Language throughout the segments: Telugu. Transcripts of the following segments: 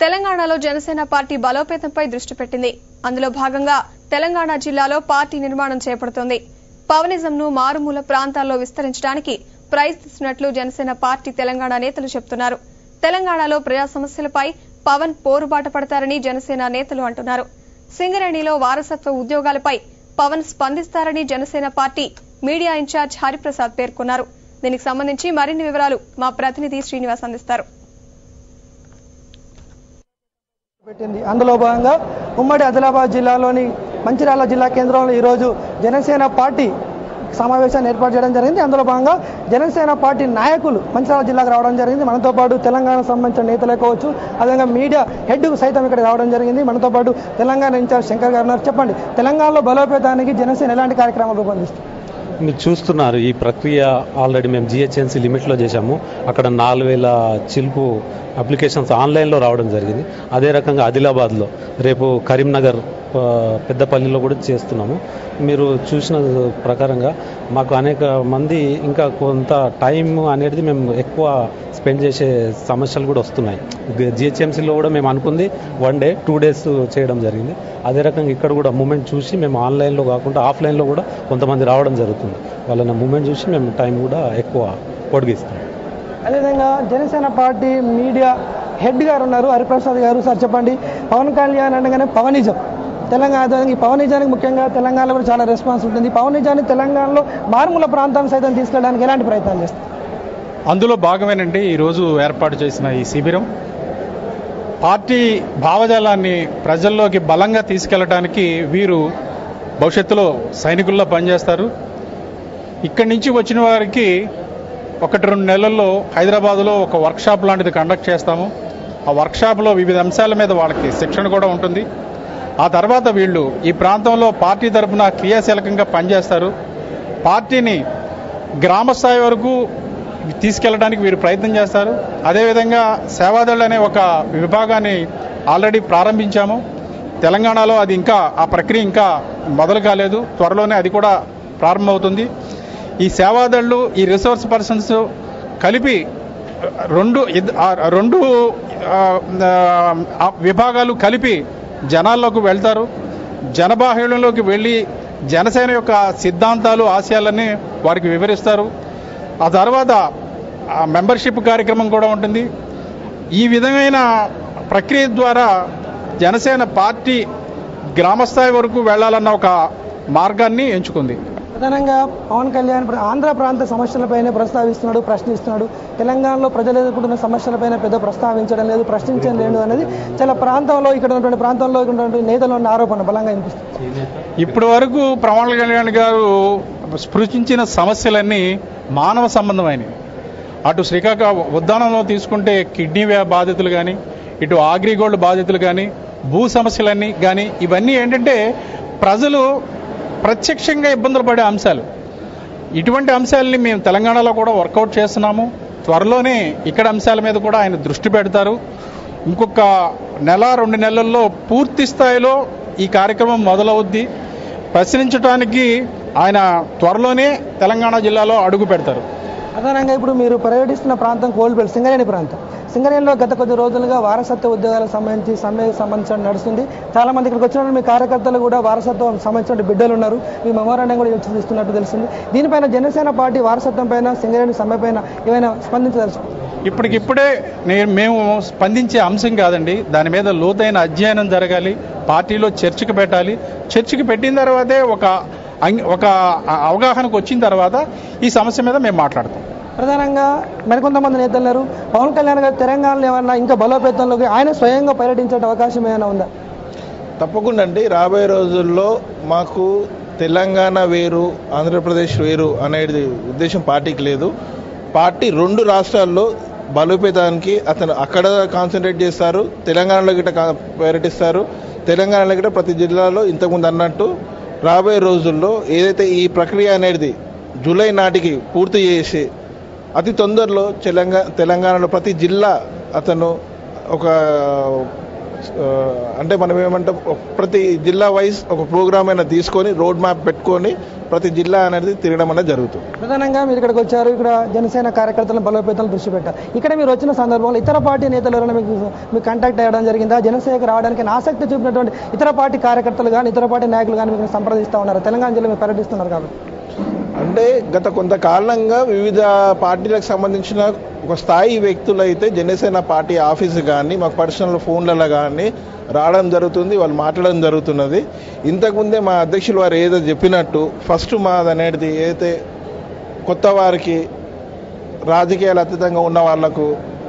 తెలంగాణలో జనసేన పార్టీ బలోపేతంపై దృష్టి పెట్టింది. అందులో భాగంగా తెలంగాణ జిల్లాలో పార్టీ నిర్మాణం చేపడుతోంది. పవనిజంను మారుమూల ప్రాంతాల్లో విస్తరించడానికి ప్రయత్నిస్తున్నట్లు జనసేన పార్టీ తెలంగాణ నేతలు చెబుతున్నారు. తెలంగాణలో ప్రజా సమస్యలపై పవన్ పోరుబాట పడతారని జనసేన నేతలు అంటున్నారు. సింగరేణిలో వారసత్వ ఉద్యోగాలపై పవన్ స్పందిస్తారని Janasena party media in charge Hariprasad పేర్కొన్నారు. దీనికి సంబంధించి మరిన్ని వివరాలు మా ప్రతినిధి శ్రీనివాస్ అందిస్తారు. అందులో భాగంగా ఉమ్మడి ఆదిలాబాద్ జిల్లాలోని మంచిర్యాల జిల్లా కేంద్రంలో ఈరోజు జనసేన పార్టీ సమావేశాన్ని ఏర్పాటు చేయడం జరిగింది. అందులో భాగంగా జనసేన పార్టీ నాయకులు మంచిర్యాల జిల్లాకు రావడం జరిగింది. మనతో పాటు తెలంగాణకు సంబంధించిన నేతలే కావచ్చు, అదేవిధంగా మీడియా హెడ్ సైతం ఇక్కడ రావడం జరిగింది. మనతో పాటు తెలంగాణ ఇన్ఛార్జ్ శంకర్ గారు ఉన్నారు. చెప్పండి, తెలంగాణలో బలోపేతానికి జనసేన ఎలాంటి కార్యక్రమాలు రూపొందిస్తుంది? మీరు చూస్తున్నారు, ఈ ప్రక్రియ ఆల్రెడీ మేము జిహెచ్ఎంసీ లిమిట్లో చేశాము. అక్కడ 4000 చిలుపు అప్లికేషన్స్ ఆన్లైన్లో రావడం జరిగింది. అదే రకంగా ఆదిలాబాద్లో, రేపు కరీంనగర్, పెద్దపల్లిలో కూడా చేస్తున్నాము. మీరు చూసిన ప్రకారంగా మాకు అనేక మంది ఇంకా కొంత టైం అనేది మేము ఎక్కువ స్పెండ్ చేసే సమస్యలు కూడా వస్తున్నాయి. జిహెచ్ఎంసీలో కూడా మేము అనుకుంది 1 డే 2 డేస్ చేయడం జరిగింది. అదే రకంగా ఇక్కడ కూడా మూమెంట్ చూసి మేము ఆన్లైన్లో కాకుండా ఆఫ్లైన్లో కూడా కొంతమంది రావడం జరుగుతుంది. వాళ్ళని మూమెంట్ చూసి మేము టైం కూడా ఎక్కువ పొడిగిస్తాం. అదేవిధంగా జనసేన పార్టీ మీడియా హెడ్ గారు ఉన్నారు, హరిప్రసాద్ గారు. సార్ చెప్పండి, పవన్ కళ్యాణ్ అనగానే పవనిజం, తెలంగాణ ఈ పవనిజానికి ముఖ్యంగా తెలంగాణలో కూడా చాలా రెస్పాన్స్ ఉంటుంది. పవనిజాన్ని తెలంగాణలో మారుమూల ప్రాంతాన్ని సైతం తీసుకెళ్ళడానికి ఎలాంటి ప్రయత్నాలు చేస్తారు? అందులో భాగమేనండి ఈరోజు ఏర్పాటు చేసిన ఈ శిబిరం. పార్టీ భావజాలాన్ని ప్రజల్లోకి బలంగా తీసుకెళ్లడానికి వీరు భవిష్యత్తులో సైనికుల్లో పనిచేస్తారు. ఇక్కడి నుంచి వచ్చిన వారికి 1-2 నెలల్లో హైదరాబాద్లో ఒక వర్క్షాప్ లాంటిది కండక్ట్ చేస్తాము. ఆ వర్క్షాప్లో వివిధ అంశాల మీద వాళ్ళకి శిక్షణ కూడా ఉంటుంది. ఆ తర్వాత వీళ్ళు ఈ ప్రాంతంలో పార్టీ తరఫున క్రియాశీలకంగా పనిచేస్తారు. పార్టీని గ్రామ స్థాయి వరకు తీసుకెళ్లడానికి వీరు ప్రయత్నం చేస్తారు. అదేవిధంగా సేవాదళ్ అనే ఒక విభాగాన్ని ఆల్రెడీ ప్రారంభించాము. తెలంగాణలో అది ఇంకా ఆ ప్రక్రియ ఇంకా మొదలు కాలేదు. త్వరలోనే అది కూడా ప్రారంభమవుతుంది. ఈ సేవాదళ్ళు, ఈ రిసోర్స్ పర్సన్స్ కలిపి రెండు విభాగాలు కలిపి జనాల్లోకి వెళ్తారు. జనబాహుళ్యంలోకి వెళ్ళి జనసేన యొక్క సిద్ధాంతాలు, ఆశయాలన్నీ వారికి వివరిస్తారు. ఆ తర్వాత మెంబర్షిప్ కార్యక్రమం కూడా ఉంటుంది. ఈ విధమైన ప్రక్రియ ద్వారా జనసేన పార్టీ గ్రామస్థాయి వరకు వెళ్లాలన్న ఒక మార్గాన్ని ఎంచుకుంది. ప్రధానంగా పవన్ కళ్యాణ్ ఆంధ్ర ప్రాంత సమస్యలపైనే ప్రస్తావిస్తున్నాడు, ప్రశ్నిస్తున్నాడు. తెలంగాణలో ప్రజలు ఎదుర్కొంటున్న సమస్యలపైన పెద్ద ప్రస్తావించడం లేదు, ప్రశ్నించడం లేదు అనేది చాలా ప్రాంతంలో ఇక్కడ ఉన్నటువంటి ప్రాంతంలో ఉన్నటువంటి నేతలు ఉన్న ఆరోపణ బలంగా వినిపిస్తుంది. ఇప్పటి వరకు పవన్ కళ్యాణ్ గారు స్పృశించిన సమస్యలన్నీ మానవ సంబంధమైనవి. అటు శ్రీకాకుళం ఉద్దానంలో తీసుకుంటే కిడ్నీ బాధితులు కానీ, ఇటు అగ్రిగోల్డ్ బాధితులు కానీ, భూ సమస్యలన్నీ కానీ, ఇవన్నీ ఏంటంటే ప్రజలు ప్రత్యక్షంగా ఇబ్బందులు పడే అంశాలు. ఇటువంటి అంశాలని మేము తెలంగాణలో కూడా వర్కౌట్ చేస్తున్నాము. త్వరలోనే ఇక్కడ అంశాల మీద కూడా ఆయన దృష్టి పెడతారు. ఇంకొక 1-2 నెలల్లో పూర్తి స్థాయిలో ఈ కార్యక్రమం మొదలవుద్ది. ప్రశ్నించడానికి ఆయన త్వరలోనే తెలంగాణ జిల్లాలో అడుగు పెడతారు. ప్రధానంగా ఇప్పుడు మీరు పర్యటిస్తున్న ప్రాంతం కోల్బెల్ట్, సింగరేణి ప్రాంతం. సింగరేణిలో గత కొద్ది రోజులుగా వారసత్వ ఉద్యోగాలకు సంబంధించి సమ్మెకు సంబంధించి నడుస్తుంది. చాలా మంది ఇక్కడికి వచ్చిన మీ కార్యకర్తలు కూడా వారసత్వం సంబంధించిన బిడ్డలు ఉన్నారు. మీ మెమోరాండం కూడా ఇస్తున్నట్టు తెలిసింది. దీనిపైన జనసేన పార్టీ వారసత్వం పైన, సింగరేణి సమ్మె పైన ఏమైనా స్పందించదలుచు? ఇప్పటికిప్పుడే మేము స్పందించే అంశం కాదండి. దాని మీద లోతైన అధ్యయనం జరగాలి. పార్టీలో చర్చకు పెట్టాలి. చర్చకు పెట్టిన తర్వాతే ఒక అవగాహనకు వచ్చిన తర్వాత ఈ సమస్య మీద మేము మాట్లాడతాం. ప్రధానంగా మరికొంతమంది నేతలు ఉన్నారు. పవన్ కళ్యాణ్ గారు తెలంగాణలో ఏమన్నా ఇంకా బలోపేతంలోకి ఆయన స్వయంగా పర్యటించే అవకాశం ఏమైనా ఉందా? తప్పకుండా అండి. రాబోయే రోజుల్లో మాకు తెలంగాణ వేరు, ఆంధ్రప్రదేశ్ వేరు అనేది ఉద్దేశం పార్టీకి లేదు. పార్టీ 2 రాష్ట్రాల్లో బలోపేతానికి అతను అక్కడ కాన్సన్ట్రేట్ చేస్తారు. తెలంగాణలో గిట్ట పర్యటిస్తారు. తెలంగాణలో గిట్ట ప్రతి జిల్లాలో ఇంతకుముందు అన్నట్టు రాబోయే రోజుల్లో ఏదైతే ఈ ప్రక్రియ అనేది జూలై నాటికి పూర్తి చేసి అతి తొందరలో తెలంగాణలో ప్రతి జిల్లా అతను ఒక అంటే మనం ఏమంటాం ప్రతి జిల్లా వైజ్ ఒక ప్రోగ్రామ్ అయినా తీసుకొని రోడ్ మ్యాప్ పెట్టుకొని ప్రతి జిల్లా అనేది తిరగడం అనేది జరుగుతుంది. ప్రధానంగా మీరు ఇక్కడికి వచ్చారు, ఇక్కడ జనసేన కార్యకర్తలను బలోపేతాలను దృష్టి పెట్టారు. ఇక్కడ మీరు వచ్చిన సందర్భంలో ఇతర పార్టీ నేతలు ఎవరైనా మీకు కాంటాక్ట్ అయ్యడం జరిగిందా? జనసేనకు రావడానికి ఆసక్తి చూపినటువంటి ఇతర పార్టీ కార్యకర్తలు కానీ ఇతర పార్టీ నాయకులు కానీ మీకు సంప్రదిస్తూ ఉన్నారు? తెలంగాణ జిల్లా మీరు పర్యటిస్తున్నారు కాబట్టి. అంటే గత కొంతకాలంగా వివిధ పార్టీలకు సంబంధించిన ఒక స్థాయి వ్యక్తులు అయితే జనసేన పార్టీ ఆఫీసు కానీ మాకు పర్సనల్ ఫోన్లలో కానీ రావడం జరుగుతుంది, వాళ్ళు మాట్లాడడం జరుగుతున్నది. ఇంతకుముందే మా అధ్యక్షులు వారు ఏదో చెప్పినట్టు ఫస్ట్ మాది అనేది ఏదైతే కొత్త వారికి రాజకీయాలు అతీతంగా ఉన్న వాళ్ళకు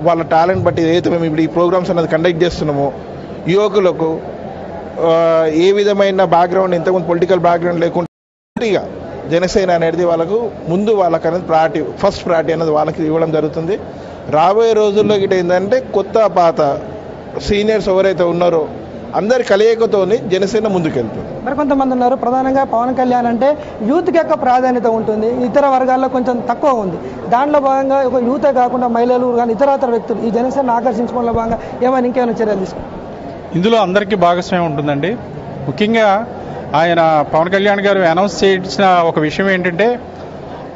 వాళ్ళ టాలెంట్ బట్టి ఏదైతే మేము ఇప్పుడు ఈ ప్రోగ్రామ్స్ అనేది కండక్ట్ చేస్తున్నామో యువకులకు ఏ విధమైన బ్యాక్గ్రౌండ్ ఇంతకుముందు పొలిటికల్ బ్యాక్గ్రౌండ్ లేకుండా జనసేన అనేది వాళ్ళకు ముందు వాళ్ళకి అనేది ప్రయారిటీ ఫస్ట్ ప్రయారిటీ అనేది వాళ్ళకి ఇవ్వడం జరుగుతుంది. రాబోయే రోజుల్లో గిట్ట ఏంటంటే కొత్త పాత సీనియర్స్ ఎవరైతే ఉన్నారో అందరి కలయికతోని జనసేన ముందుకెళ్తుంది. మరి కొంతమంది ఉన్నారు, ప్రధానంగా పవన్ కళ్యాణ్ అంటే యూత్కి యొక్క ప్రాధాన్యత ఉంటుంది, ఇతర వర్గాల్లో కొంచెం తక్కువ ఉంది. దాంట్లో భాగంగా ఒక యూతే కాకుండా మహిళలు కానీ ఇతర వ్యక్తులు ఈ జనసేన ఆకర్షించుకోవడంలో భాగంగా ఇంకేమైనా చర్యలు తీసుకుంటారు? ఇందులో అందరికీ భాగస్వామ్యం ఉంటుందండి. ముఖ్యంగా ఆయన పవన్ కళ్యాణ్ గారు అనౌన్స్ చేసిన ఒక విషయం ఏంటంటే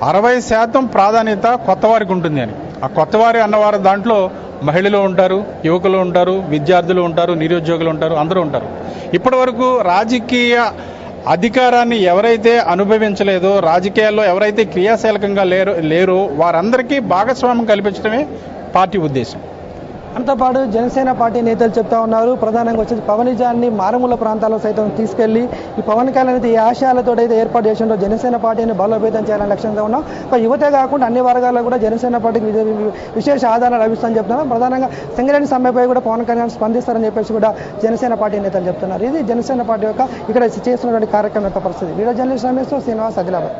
60% ప్రాధాన్యత కొత్త వారికి ఉంటుంది అని. ఆ కొత్త వారి అన్నవారు దాంట్లో మహిళలు ఉంటారు, యువకులు ఉంటారు, విద్యార్థులు ఉంటారు, నిరుద్యోగులు ఉంటారు, అందరూ ఉంటారు. ఇప్పటి వరకు రాజకీయ అధికారాన్ని ఎవరైతే అనుభవించలేదో, రాజకీయాల్లో ఎవరైతే క్రియాశీలకంగా లేరో వారందరికీ భాగస్వామ్యం కల్పించడమే పార్టీ ఉద్దేశం. అంతపాటు జనసేన పార్టీ నేతలు చెప్తా ఉన్నారు, ప్రధానంగా వచ్చేసి పవనిజాన్ని మారుమూల ప్రాంతాల్లో సైతం తీసుకెళ్లి ఈ పవన్ కళ్యాణ్ అయితే ఈ ఆశయాలతో అయితే ఏర్పాటు చేసిండో జనసేన పార్టీని బలోపేతం చేయాలని లక్ష్యంగా ఉన్నాం. యువతే కాకుండా అన్ని వర్గాల్లో కూడా జనసేన పార్టీకి విశేష ఆదరణ లభిస్తుందని చెప్తున్నారు. ప్రధానంగా సింగరేణి సమ్మెపై కూడా పవన్ కళ్యాణ్ స్పందిస్తారని చెప్పేసి కూడా జనసేన పార్టీ నేతలు చెప్తున్నారు. ఇది జనసేన పార్టీ యొక్క ఇక్కడ చేస్తున్నటువంటి కార్యక్రమం యొక్క పరిస్థితి. Video journalist Ramesh, Srinivas, Adilabad.